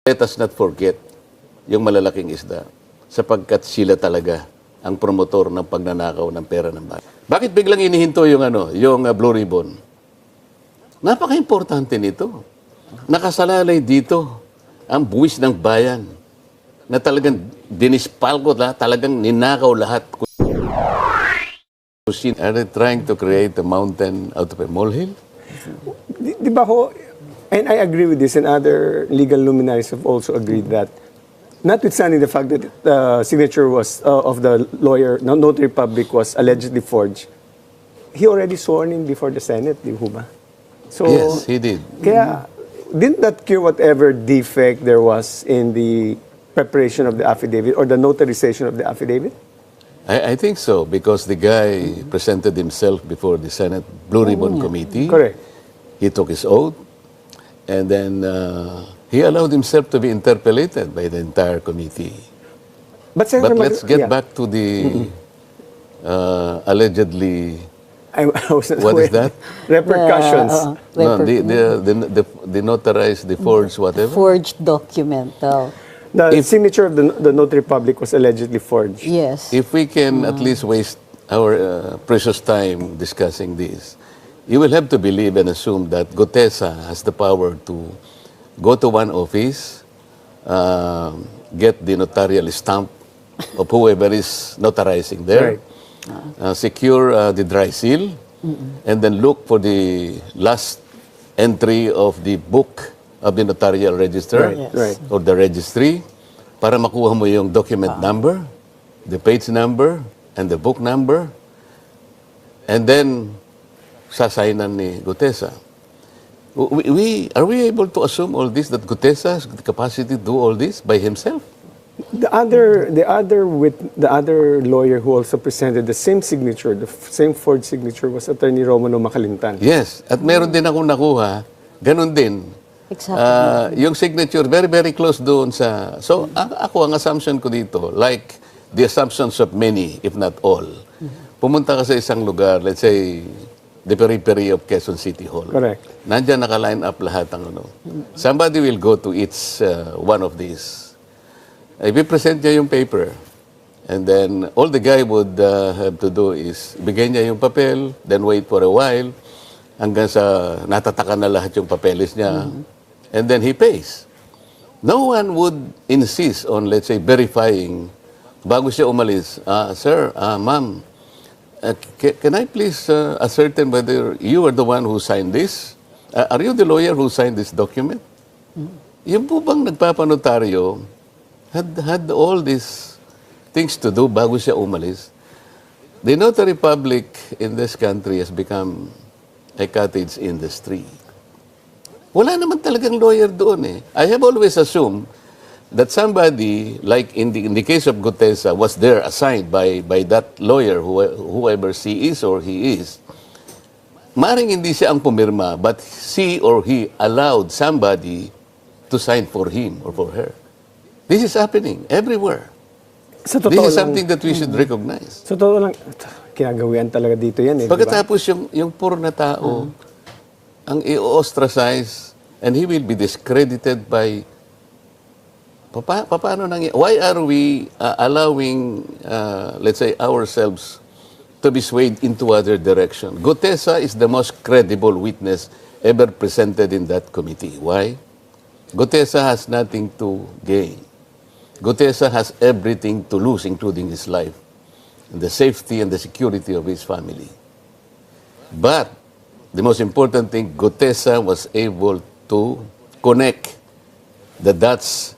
let us not forget yung malalaking isda sapagkat sila talaga ang promotor ng pagnanakaw ng pera ng bayan. Bakit biglang inihinto yung Blue Ribbon? Napaka-importante nito. Nakasalalay dito ang buwis ng bayan na talagang dinispalko lahat, talagang ninakaw lahat. Are they trying to create a mountain out of a molehill? Di ba ho, and I agree with this, and other legal luminaries have also agreed that, notwithstanding the fact that the signature was of the lawyer, notary public, was allegedly forged, he already sworn in before the Senate, di ba? So, Yes, he did. Kaya, didn't that cure whatever defect there was in the preparation of the affidavit or the notarization of the affidavit? I think so, because the guy presented himself before the Senate Blue Ribbon Committee. Correct. He took his oath, and then he allowed himself to be interpellated by the entire committee. But, Senator But let's get yeah. back to the allegedly, I was not what is aware. that? Repercussions. No, the notarized, the forged, whatever. Forged document. Oh. The signature of the notary public was allegedly forged. Yes. If we can at least waste our precious time discussing this, you will have to believe and assume that GUTEZA has the power to go to one office, get the notarial stamp of whoever is notarizing there, secure the dry seal, and then look for the last entry of the book of the notarial register or the registry para makuha mo yung document number, the page number, and the book number, and then sasainan ni GUTEZA. Are we able to assume all this, that GUTEZA has the capacity to do all this by himself? The other lawyer who also presented the same signature, the same forged signature, was Attorney Romano Macalintan. Yes, at meron din akong nakuha, ganun din. Exactly. Yung signature, very, very close doon sa... So, ako, ang assumption ko dito, like the assumptions of many, if not all, pumunta ka sa isang lugar, let's say, the periphery of Quezon City Hall. Correct. Nandyan naka-line up lahat ang ano. Somebody will go to each one of these. I-present niya yung paper. And then, all the guy would have to do is, bigyan niya yung papel, then wait for a while, hanggang sa natatakan na lahat yung papeles niya. And then he pays. No one would insist on, let's say, verifying bago siya umalis. Sir, ma'am, can I please ascertain whether you are the one who signed this? Are you the lawyer who signed this document? Yung po bang nagpapanotaryo had all these things to do bago siya umalis? The notary public in this country has become a cottage industry. Wala naman talagang lawyer doon eh. I have always assumed that somebody, like in the case of GUTEZA, was there assigned by that lawyer, whoever she is or he is. Maring hindi siya ang pumirma, but she or he allowed somebody to sign for him or for her. This is happening everywhere. Sa This totoo is lang, something that we should recognize. sa totoo lang, kinagawian talaga dito yan eh. Pagkatapos yung poor na tao, ang i-ostracize, and he will be discredited by, paano why are we allowing, let's say, ourselves to be swayed into other direction? GUTEZA is the most credible witness ever presented in that committee. Why? GUTEZA has nothing to gain. GUTEZA has everything to lose, including his life, and the safety and the security of his family. But the most important thing, GUTEZA was able to connect the dots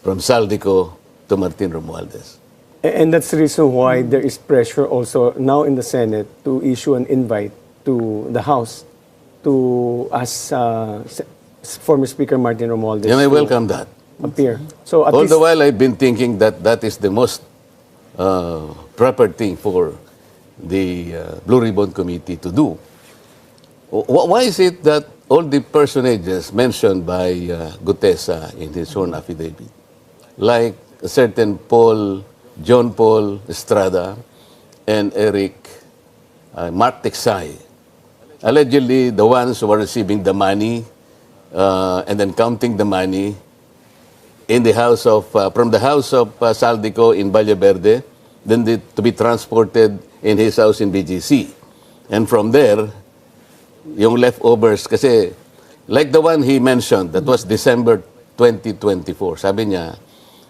from Saldico to Martin Romualdez. And that's the reason why there is pressure also now in the Senate to issue an invite to the House to ask former Speaker Martin Romualdez And I to welcome that. appear. So at All least, the while, I've been thinking that that is the most proper thing for the Blue Ribbon Committee to do. Why is it that all the personages mentioned by GUTEZA in his sworn affidavit, like a certain John Paul Estrada and Mark Texay, allegedly the ones who are receiving the money and then counting the money in the house of, from the house of Saldico in Valle Verde, then to be transported in his house in BGC. And from there, yung leftovers, kasi like the one he mentioned, that was December 2024. Sabi niya,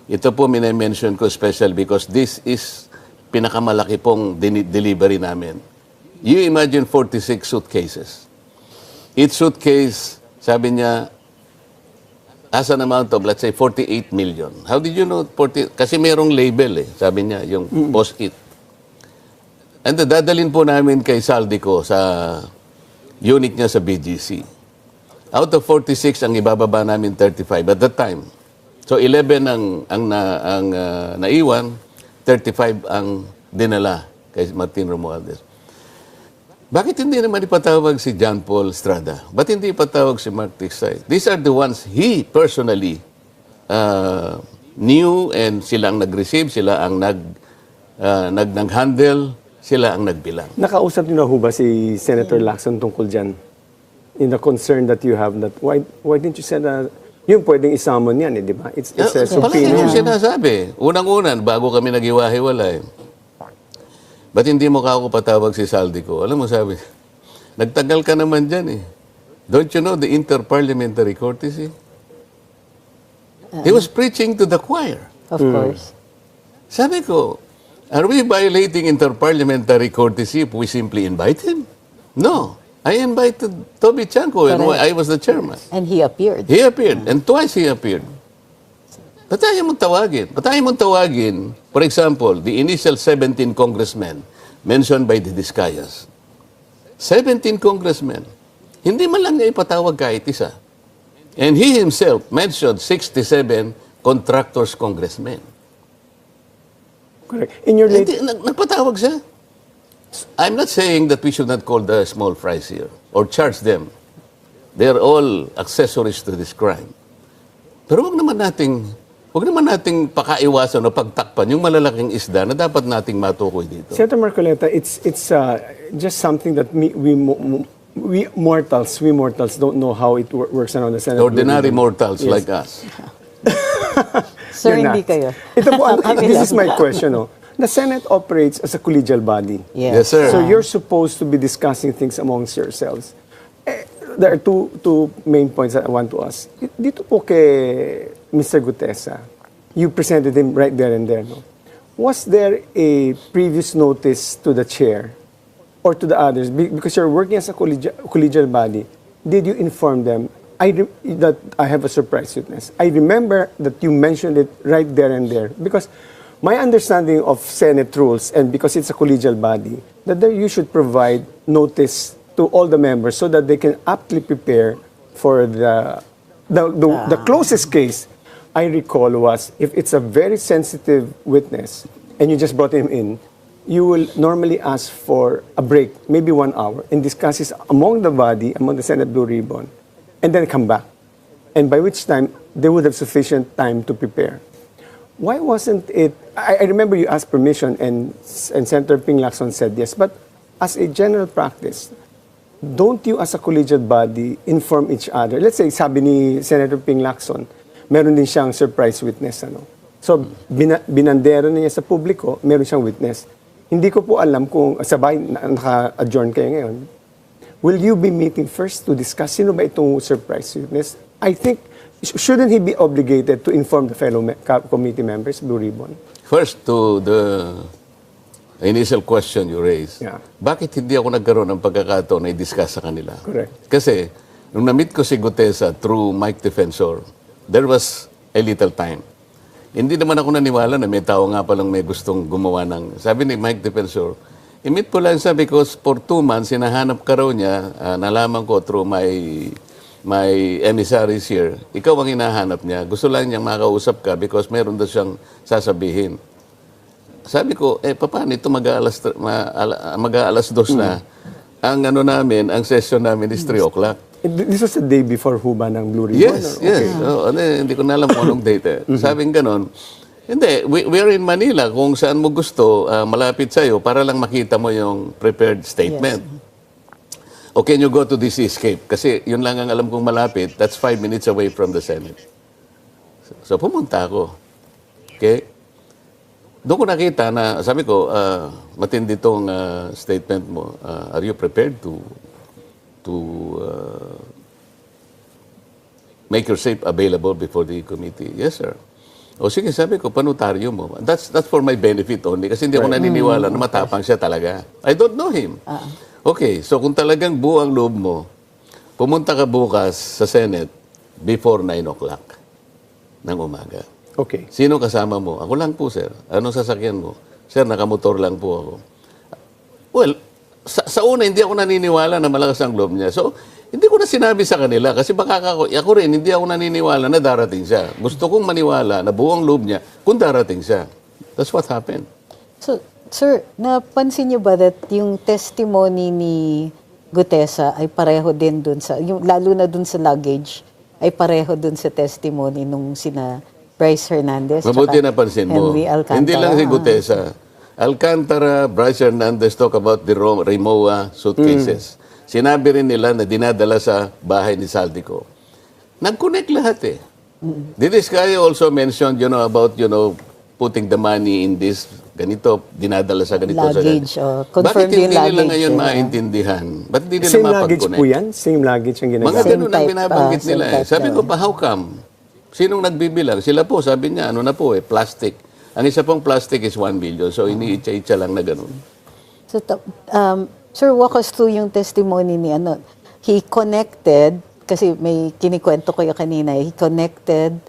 ito po minimension ko special because this is pinakamalaki pong delivery namin. You imagine 46 suitcases. Each suitcase, sabi niya, as an amount of, let's say, 48 million. How did you know 40? Kasi merong label eh, sabi niya, yung post-it. And dadalhin po namin kay Saldico sa unit niya sa BGC. Out of 46, ang ibababa namin 35 at that time. So 11 ang naiwan, 35 ang dinala kay Martin Romualdez. Bakit hindi naman ipatawag si John Paul Estrada? Ba't hindi ipatawag si Mark Tiksay? These are the ones he personally knew and sila ang nag-receive, sila ang nag-handle, sila ang nagbilang. Nakausap niyo na ho ba si Senator Lacson tungkol dyan? In the concern that you have that why didn't you send a... Yung pwedeng isamon yan eh, di ba? It's a Palagi subpoena. yung sinasabi. Unang-unan, bago kami nag-iwahiwalay, ba't hindi mo ako patawag si Saldico? Alam mo, sabi, nagtagal ka naman dyan eh. Don't you know the interparliamentary courtesy? He was preaching to the choir. Of course. Sabi ko, are we violating interparliamentary courtesy if we simply invite him? No. I invited Toby Chanko and I was the chairman. And he appeared. He appeared. And twice he appeared. Ba't tayo mong tawagin? Ba't tayo mong tawagin, for example, the initial 17 congressmen mentioned by the Discayas. 17 congressmen. Hindi man lang niya ipatawag kahit isa. And he himself mentioned 67 contractors congressmen. Correct. In your late... Nagpatawag siya. I'm not saying that we should not call the small fries here or charge them. They're all accessories to this crime. Pero wag naman nating pakaiwasan o pagtakpan yung malalaking isda na dapat nating matukoy dito. Senator Marcoleta, it's just something that we mortals don't know how it works around the Senate. Ordinary mortals like us. Sir, You're hindi not. kayo. Ito po, this is my question. No? The Senate operates as a collegial body. Yes, sir. So you're supposed to be discussing things amongst yourselves. There are two main points that I want to ask. Dito po kay Mr. GUTEZA, you presented him right there and there. No? Was there a previous notice to the chair or to the others? Because you're working as a collegial body, did you inform them that I have a surprise witness? I remember that you mentioned it right there and there. Because my understanding of Senate rules, and because it's a collegial body, that you should provide notice to all the members so that they can aptly prepare for the closest case I recall was if it's a very sensitive witness and you just brought him in, you will normally ask for a break, maybe 1 hour, and discuss it among the body, among the Senate Blue Ribbon, and then come back. And by which time, they would have sufficient time to prepare. Why wasn't it... I remember you asked permission and Senator Ping Lacson said yes, but as a general practice, don't you as a collegiate body inform each other? Let's say, sabi ni Senator Ping Lacson, meron din siyang surprise witness. Ano? So, binandero niya sa publiko, meron siyang witness. Hindi ko po alam kung sabay naka-adjourn kayo ngayon. Will you be meeting first to discuss sino ba itong surprise witness? I think, shouldn't he be obligated to inform the fellow committee members, Blue Ribbon? First, to the initial question you raised, bakit hindi ako nagkaroon ng pagkakataon na i-discuss sa kanila? Correct. Kasi, nung na-meet ko si GUTEZA through Mike Defensor, there was a little time. Hindi naman ako naniwala na may tao nga palang may gustong gumawa ng... Sabi ni Mike Defensor, i-meet po lang siya because for 2 months, hinahanap ka raw niya, nalaman ko through my emissaries here, ikaw ang hinahanap niya. Gusto lang niyang makausap ka because meron daw siyang sasabihin. Sabi ko, paano ito mag-aalas 2 na? Ang ano namin, ang session namin is 3 o'clock. This was the day before ho ba ng Blue Ribbon? Yes, yes. Oh, hindi ko na alam kung anong date. Sabing ganon, hindi, we are in Manila. Kung saan mo gusto, malapit sa'yo para lang makita mo yung prepared statement. Yes. O can you go to this escape? Kasi yun lang ang alam kong malapit. That's 5 minutes away from the Senate. So pumunta ako. Okay? Doon ko nakita na, sabi ko, matindi tong statement mo. Are you prepared to make yourself available before the committee? Yes, sir. O sige, sabi ko, panutaryo mo. That's for my benefit only kasi hindi ako naniniwala na matapang siya talaga. I don't know him. Okay, so kung talagang buo ang loob mo, pumunta ka bukas sa Senate before 9 o'clock ng umaga. Okay. Sino kasama mo? Ako lang po, sir. Anong sasakyan mo? Sir, nakamotor lang po ako. Well, sa una, hindi ako naniniwala na malakas ang loob niya. So, hindi ko na sinabi sa kanila kasi baka ako rin, hindi ako naniniwala na darating siya. Gusto kong maniwala na buong loob niya kung darating siya. That's what happened. So, sir, napansin niyo ba that yung testimony ni GUTEZA ay pareho din dun sa, yung, lalo na dun sa luggage, ay pareho dun sa testimony nung sina Bryce Hernandez Mabuti tsaka napansin mo. Henry Alcantara. Hindi lang si GUTEZA. Alcantara, Bryce Hernandez talk about the Rimowa suitcases. Sinabi rin nila na dinadala sa bahay ni Saldico. Nag-connect lahat eh. This guy also mentioned, about, putting the money in this, ganito, dinadala sa ganito. Luggage, sa confirmed Bakit yung hindi nila luggage, ngayon eh. maintindihan? Ba't hindi nila Same luggage po mapag-connect? yan? Same luggage ang Mga ginagamit? Same ganun ang type, binabanggit same nila eh. type Sabi daw. ko pa, how come? Sinong nagbibilang? Sila po, sabi niya, plastic. Ang isa pong plastic is 1 billion. So, iniitsa-itsa lang na ganun. So, sir, walk us through yung testimony ni he connected, kasi may kinikwento ko yung kanina, he connected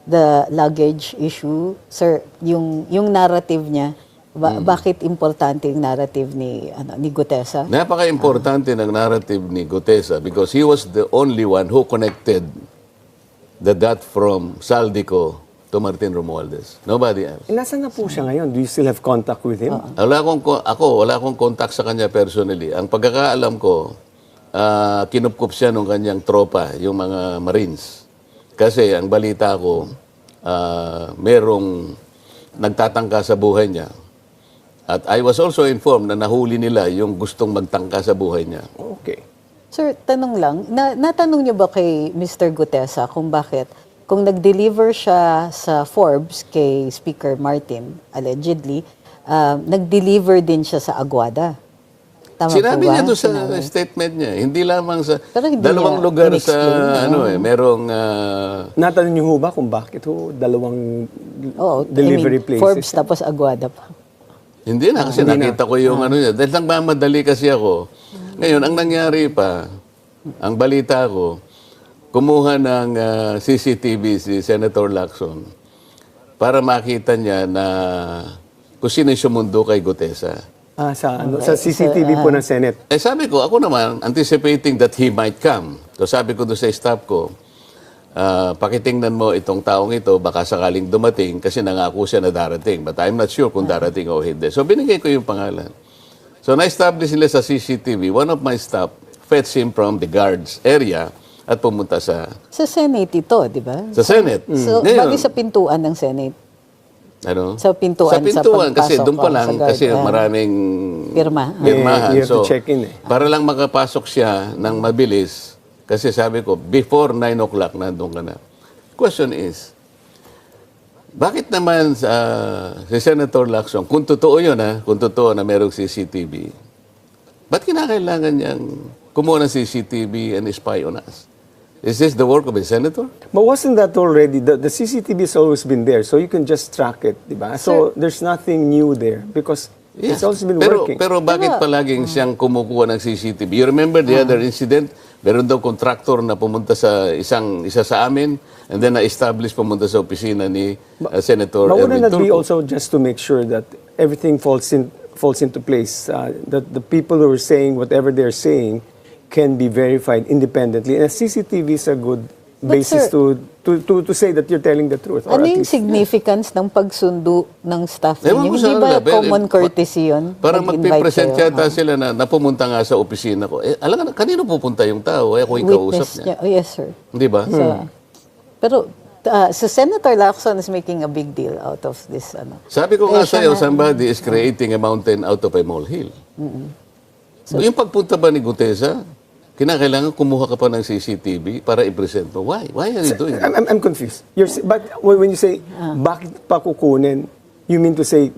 the luggage issue. Sir, yung narrative niya, bakit importante yung narrative ni GUTEZA? Napaka-importante ng narrative ni GUTEZA because he was the only one who connected the dot from Saldico to Martin Romualdez. Nobody else. Nasaan na po siya ngayon? Do you still have contact with him? Wala akong contact sa kanya personally. Ang pagkakaalam ko, kinupkup siya ng kanyang tropa, yung mga Marines. Kasi ang balita ko, merong nagtatangka sa buhay niya. At I was also informed na nahuli nila yung gustong magtangka sa buhay niya. Okay. Sir, tanong lang, natanong niyo ba kay Mr. GUTEZA kung bakit, kung nag-deliver siya sa Forbes kay Speaker Martin, allegedly, nag-deliver din siya sa Aguada? Tama Sinabi po ba? niya doon sa Sinabi. statement niya, hindi lamang sa Pero hindi dalawang niya lugar sa in-explain, merong Natanong niyo ho ba kung bakit ho dalawang Oo, delivery places? Forbes tapos Aguada pa. hindi na kasi nakita ko yung niya. Dahil nagmamadali kasi ako. Ngayon, ang nangyari pa, ang balita ko, kumuha ng CCTV si Senator Lacson para makita niya na kung sino yung sumundo kay GUTEZA. Sa CCTV po ng Senate. Sabi ko, ako naman, anticipating that he might come. So sabi ko doon sa staff ko, pakitingnan mo itong taong ito, baka sakaling dumating kasi nangako siya na darating. But I'm not sure kung darating o hindi. So binigay ko yung pangalan. So na-establish nila sa CCTV, one of my staff fetched him from the guards area at pumunta sa Senate ito, di ba? Sa Senate. So, Ngayon, bali sa pintuan ng Senate. Sa pintuan, sa kasi pagpasok, doon pa lang sa guard, kasi maraming pirmahan. pirmahan. You have to So, check in eh. para lang makapasok siya ng mabilis, kasi sabi ko, before 9 o'clock, nandun ka na. Question is, bakit naman si Senator Lacson, kung totoo yun kung totoo na merong CCTV, ba't kinakailangan niyang kumuha ng CCTV and spy on us? Is this the work of a senator? But wasn't that already, the CCTV has always been there, so you can just track it, di ba? So there's nothing new there because it's always been working. Pero bakit palaging siyang kumukuha ng CCTV? You remember the other incident? Meron daw contractor na pumunta sa isa sa amin and then na-establish pumunta sa opisina ni Senator But wouldn't Erwin that be Tulfo. also just to make sure that everything falls into place, that the people who are saying whatever they're saying can be verified independently. And a CCTV is a good basis sir, to say that you're telling the truth. Or Ano at yung least, significance ng pagsundo ng staff Ewan ninyo? ko sa Hindi ba kanila, pero- common courtesy yun? Parang Mag-invite magpipresent kayo? yata sila na pumunta nga sa opisina ko. Alam nga, kanino pupunta yung tao? Ako yung kausap Witness niya. niya. Oh, yes, sir. Di ba? Pero, so Senator Lacson is making a big deal out of this. Sabi ko nga siya sa'yo, na- somebody is creating a mountain out of a molehill. So, yung pagpunta ba ni GUTEZA, kinakailangan kumuha ka pa ng CCTV para i-present mo. Why? Why are you doing that? I'm confused. But when you say, bakit pa kukunin, you mean to say,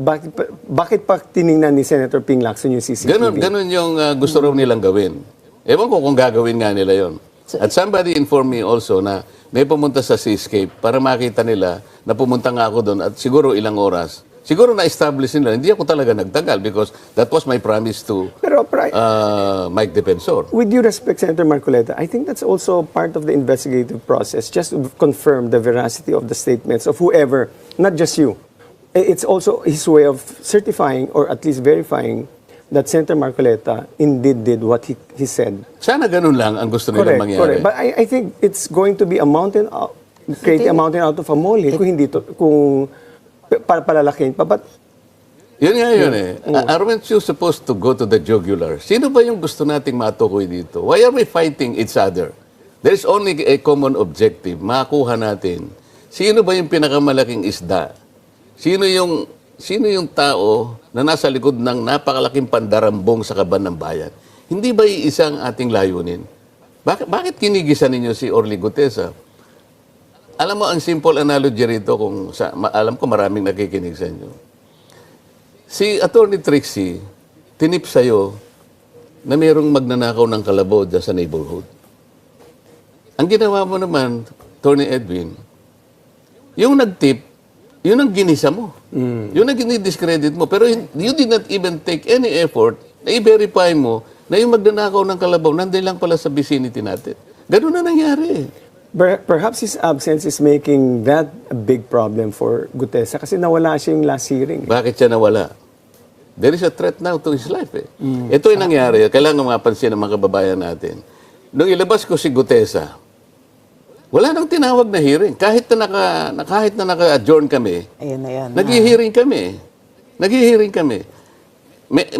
bakit pa tiningnan ni Senator Ping Lacson yung CCTV? Ganon yung gusto raw nilang gawin. Ewan ko kung gagawin nga nila yon. At somebody informed me also na may pumunta sa Seascape para makita nila na pumunta nga ako doon at siguro ilang oras. Siguro na-establish nila. Hindi ako talaga nagtagal because that was my promise to Mike Defensor. With due respect, Senator Marcoleta, I think that's also part of the investigative process, just to confirm the veracity of the statements of whoever, not just you. It's also his way of certifying or at least verifying that Senator Marcoleta indeed did what he said. Sana ganun lang ang gusto nilang mangyari. Correct. But I think it's going to be a mountain, create a mountain out of a molehill kung hindi to, kung palalakin pa. But yun nga yun eh. Aren't you supposed to go to the jugular? Sino ba yung gusto nating matukoy dito? Why are we fighting each other? There is only a common objective. Makuha natin. Sino ba yung pinakamalaking isda? Sino yung tao na nasa likod ng napakalaking pandarambong sa kaban ng bayan? Hindi ba iisang ating layunin? Bakit kinigisan ninyo si Orly GUTEZA? Alam mo, ang simple analogy rito, alam ko maraming nakikinig sa inyo. Si Attorney Trixie, tinip sa'yo na mayroong magnanakaw ng kalabaw dyan sa neighborhood. Ang ginawa mo naman, Attorney Edwin, yung nagtip, yun ang ginisa mo. Yun ang dinidiscredit mo. Pero you did not even take any effort na i-verify mo na yung magnanakaw ng kalabaw nandiyan lang pala sa vicinity natin. Ganun na nangyari. Perhaps his absence is making that a big problem for GUTEZA kasi nawala siya yung last hearing. Bakit siya nawala? There is a threat now to his life. Ito yung nangyari. Kailangan mapansin ng mga kababayan natin. Nung ilabas ko si GUTEZA, wala nang tinawag na hearing. Kahit na naka-adjourn kami, nag-hearing kami. Nag-hearing kami.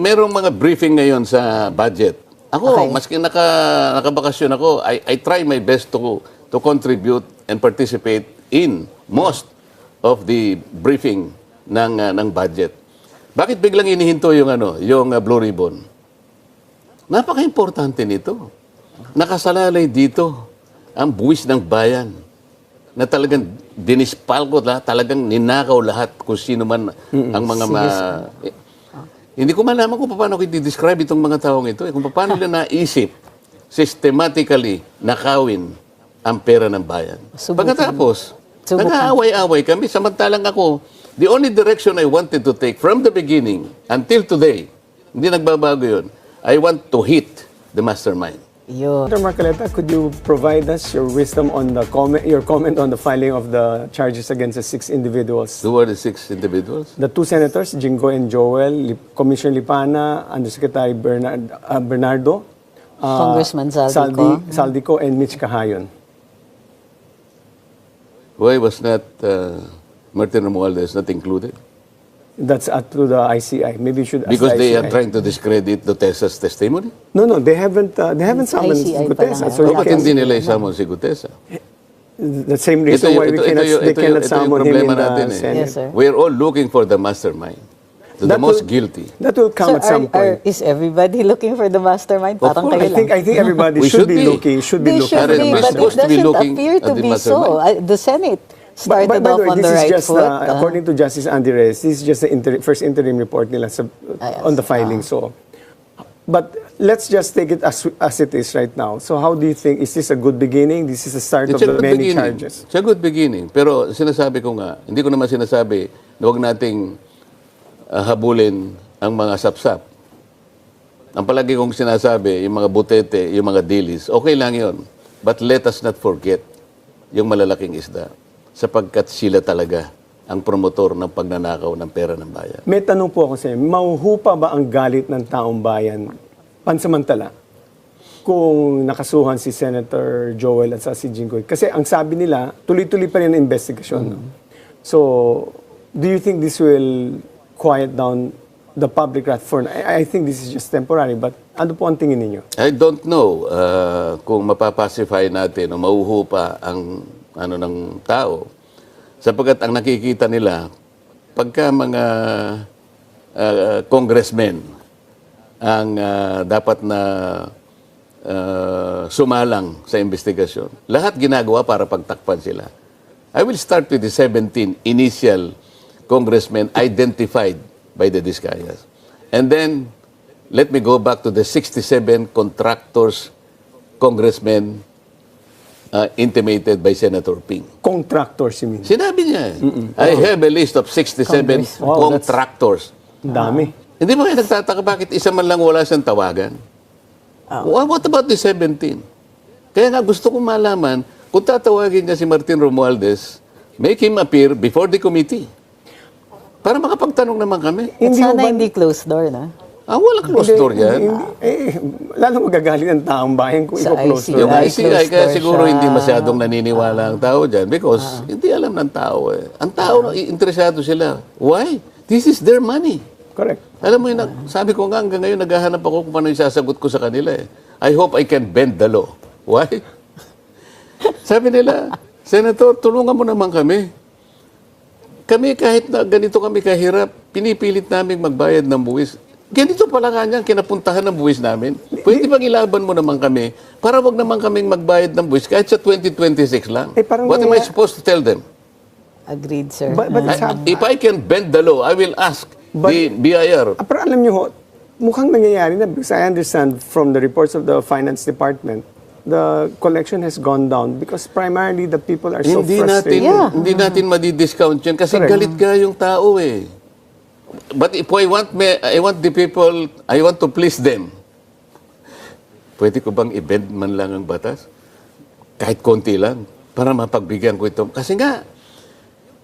Merong mga briefing ngayon sa budget. Ako, maski nakabakasyon ako, I try my best to contribute and participate in most of the briefing ng budget. Bakit biglang inihinto yung Blue Ribbon? Napaka-importante nito. Nakasalalay dito ang buwis ng bayan na talagang dinispalko talagang ninakaw lahat kung sino man ang mga hindi ko malaman kung paano ko i-describe itong mga taong ito. Kung paano nila naisip systematically nakawin ang pera ng bayan. Pagkatapos, nag-aaway-away kami. Samantalang ako, the only direction I wanted to take from the beginning until today, hindi nagbabago yun, I want to hit the mastermind. Senator Marcoleta, could you provide us your wisdom on your comment on the filing of the charges against the 6 individuals? Who are the 6 individuals? The 2 senators, Jinggoy and Joel, Commissioner Lipana, Undersecretary Bernardo, Congressman Saldico, and Mitch Cahayon. Why was not Martin Romualdez not included? That's up to the ICI. Maybe you should ask Because the they ICI. are trying to discredit GUTEZA's testimony? No, they haven't summoned ICI GUTEZA. pa lang. So Bakit hindi nila i-summon si GUTEZA? the same reason why they cannot summon him in the Senate. Yes, sir. We're all looking for the mastermind, the most guilty. That will come at some point. Is everybody looking for the mastermind? Of Parang course. kayo I think everybody We should should be be. looking. They should Karen, be, we're but it supposed to be doesn't looking appear to at the be so. mastermind. The Senate started By the off way, on this the is right just foot. according to Justice Andy Reyes, this is just the first interim report nila on the filing. So, but let's just take it as it is right now. So how do you think, is this a good beginning? This is the start of the many charges. It's a good beginning. Pero sinasabi ko nga, hindi ko naman sinasabi na huwag nating habulin ang mga sapsap. Ang palagi kong sinasabi, yung mga butete, yung mga dilis, okay lang yon. But let us not forget yung malalaking isda, sapagkat sila talaga ang promotor ng pagnanakaw ng pera ng bayan. May tanong po ako sa inyo, mauhupa ba ang galit ng taong bayan pansamantala kung nakasuhan si Senator Joel at si Jinggoy? Kasi ang sabi nila, tuloy-tuloy pa rin ang investigasyon. No? So, do you think this will quiet down the public wrath for... I think this is just temporary, but ano po ang tingin ninyo? I don't know kung mapapacify natin o mauhupa ang ng tao. Sapagkat ang nakikita nila, pagka mga congressmen ang dapat na sumalang sa investigasyon. Lahat ginagawa para pagtakpan sila. I will start with the 17 initial congressmen identified by the Discayas. And then, let me go back to the 67 contractors, congressmen, intimated by Senator Ping. Contractors, you mean? Sinabi niya, I have a list of 67 Wow, contractors. Ang dami. Hindi ba kayo nagtataka bakit isa man lang wala siyang tawagan? What about the 17? Kaya nga gusto kong malaman, kung tatawagin niya si Martin Romualdez, make him appear before the committee. Para makapagtanong naman kami. At sana hindi closed door, na? Walang closed door yan. Lalo magagaling ang taong bayan kung Sa i-close ICI. door. Yung ICI, kaya closed siguro door hindi siya. masyadong naniniwala ang tao dyan because hindi alam ng tao eh. Ang tao, interesado sila. Why? This is their money. Correct. Alam mo yun, sabi ko nga hanggang ngayon, naghahanap ako kung paano yung sasagot ko sa kanila eh. I hope I can bend the law. Why? Sabi nila, Senator, tulungan mo naman kami. Kami kahit na ganito kami kahirap, pinipilit namin magbayad ng buwis. Ganito pala nga niyan, kinapuntahan ng buwis namin. Pwede bang ilaban mo naman kami para wag naman kaming magbayad ng buwis kahit sa 2026 lang? Parang What am I supposed to tell them? Agreed, sir. But If I can bend the law, I will ask the BIR. pero alam niyo ho, mukhang nangyayari na because I understand from the reports of the finance department, the collection has gone down because primarily the people are so frustrated. Hindi natin madi-discount yan kasi Correct. galit ka yung tao eh. But if I want the people, I want to please them. Pwede ko bang i-bend man lang ang batas? Kahit konti lang para mapagbigyan ko ito. Kasi nga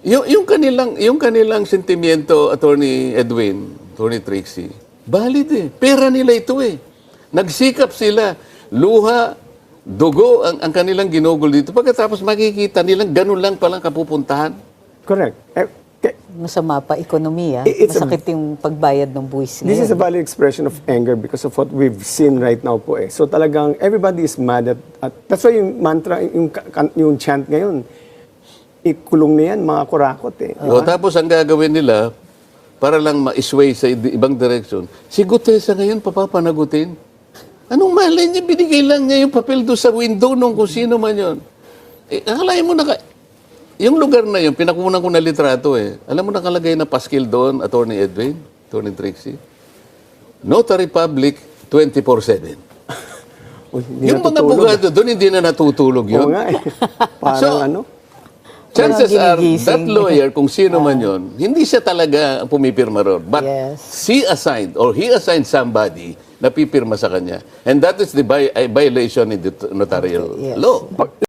yung kanilang sentimiento, Attorney Edwin, Attorney Trixie, valid eh. Pera nila ito eh. Nagsikap sila, luha, dugo ang kanilang ginugol dito. Pagkatapos makikita nilang ganun lang palang kapupuntahan. Correct. Masama pa ekonomiya. It's Masakit yung pagbayad ng buwis This is a ngayon. valid expression of anger because of what we've seen right now po eh. So talagang everybody is mad at that's why yung mantra, yung chant ngayon, ikulong na yan, mga kurakot eh. O, tapos ang gagawin nila, para lang ma-sway sa ibang direction, si GUTEZA ngayon papapanagutin. Anong malay niya? Binigay lang niya yung papel doon sa window nung kung sino man yun. Akalain mo na yung lugar na yun, pinakunan ko na litrato eh. Alam mo nakalagay na paskil doon, Attorney Edwin, Attorney Trixie? Notary Public 24/7. Yung mga bugado doon, hindi na natutulog yun. Oo nga eh. Parang So, ano? Chances are, ginigising. that lawyer, kung sino man yun, hindi siya talaga pumipirma ron. But Yes. he assigned somebody na pipirma sa kanya. And that is the violation in the notarial Yes. law.